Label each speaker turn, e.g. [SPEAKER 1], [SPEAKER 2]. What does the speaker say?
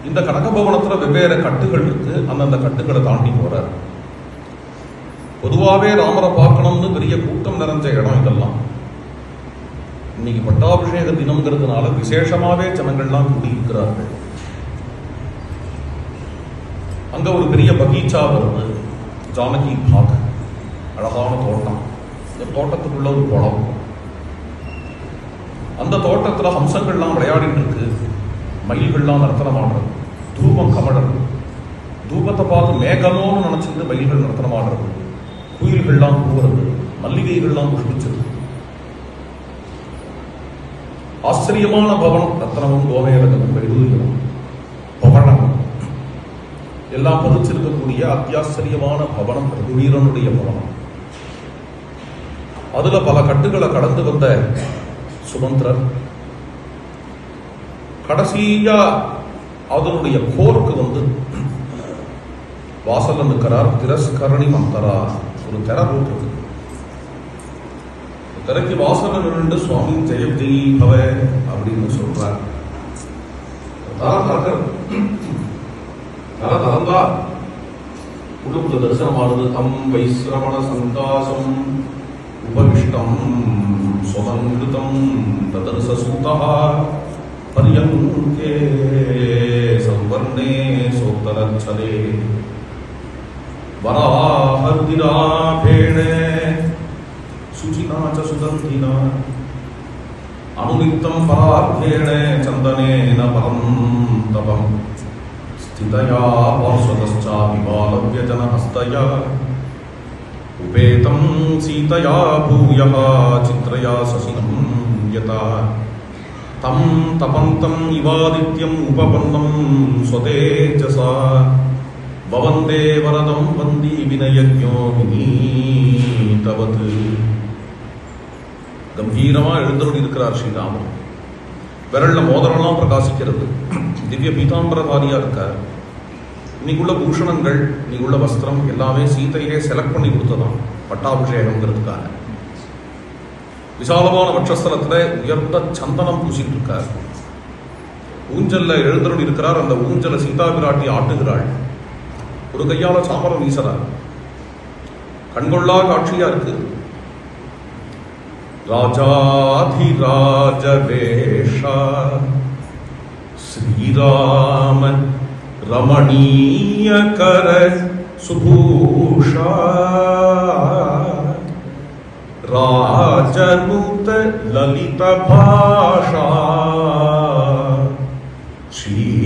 [SPEAKER 1] இந்த கனகபவனத்துல வெவ்வேறு கட்டுகள் இருக்கு. அந்தந்த கட்டுகளை தாண்டி போறார். பொதுவாகவே ராமரை பார்க்கணும்னு பெரிய கூட்டம் நிறைஞ்ச இடம் இதெல்லாம். இன்னைக்கு பட்டாபிஷேக தினம்ங்கிறதுனால விசேஷமாவே ஜனங்கள்லாம் கூடியிருக்கிறார்கள். அங்க ஒரு பெரிய பகீச்சா வருது, ஜானகி பாக், அழகான தோட்டம். இந்த தோட்டத்துக்குள்ள ஒரு குளம். அந்த தோட்டத்துல ஹம்சங்கள்லாம் விளையாடிட்டு இருக்கு, மயில்கள்லாம் நர்த்தனம் ஆடுறது, தூபம் கமழறது. தூபத்தை பார்த்து மேகமோன்னு நினைச்சிட்டு மயில்கள் நர்த்தனம் ஆடுறது, குயில்கள்லாம் கூவுறது, மல்லிகைகள்லாம் புஷ்பிச்சது. ஆச்சரியமான பவனம். ரத்னமும் கோமேதகமும் வைடூரியமும் பவனமும் எல்லாம் பதிச்சிருக்கக்கூடிய அத்தியாச்சரியமான பவனம் ரகுவீரனுடைய பவனம். அதுல பல கட்டுகளை கடந்து வந்த சுமந்திரர் கடைசியா அதனுடைய கோர்க்கு வந்து வாசல்ல நிற்கிறார். திரஸ்கரணி மந்தரா, ஒரு திரை போட்டிருக்கு. திரைக்கு வாசல்ல நின்று சுவாமி ஜெய ஜெய் பவ அப்படின்னு சொல்றார். தரந்தா உள்ளுக்குள்ள தரிசனமானது. தம் வைஸ்ரவண சந்தாசம் உபவிஷ்டம் சுதங்கிருதம் ததர்சசூதா பர்யங்கே சம்பர்ணே சோத்தரச்சலே வராஹர்திராபேண சுச்சினா ச சுகந்தினா அனுநித்தம் பரார்த்தேண சந்தனேன பரம் தபம் ஸ்திதயா பார்ஸ்வதச்சாபி பாலவ்யஜன ஹஸ்தயா உபேதம் சீதயா பூயः சித்ரயா சசினம் யதா தம் தபந்தம் இவாதித்யம் உபபன்னம் ஸ்வதேஜசா பவந்தே வரதம் வந்தி வினயஜ்ஞோ விநீதவது. கம்பீரமா எழுந்தருள் இருக்கிறார் ஸ்ரீராமன். விரல்ல மோதிரம்லாம் பிரகாசிக்கிறது. திவ்ய பீதாம்பரதாரியா இருக்கார். இன்னைக்குள்ள பூஷணங்கள், இன்னைக்குள்ள வஸ்திரம் எல்லாமே சீதையே செலக்ட் பண்ணி கொடுத்ததான் பட்டாபிஷேகம்ங்கிறதுக்காக. விசாலமான வட்சஸ்தலத்துல உயர்ந்த சந்தனம் பூசிட்டு இருக்கார். ஊஞ்சல்ல எழுந்தருள் இருக்கிறார். அந்த ஊஞ்சல சீதா பிராட்டி ஆட்டுகிறாள். ஒரு கையால சாமரம் வீசறார். கண்கொள்ளா காட்சியா இருக்கு. ராஜாதிராஜ வேஷா ஸ்ரீராம ரமணீய கர சுபூஷா ராஜனுத லலித பாஷா ஸ்ரீ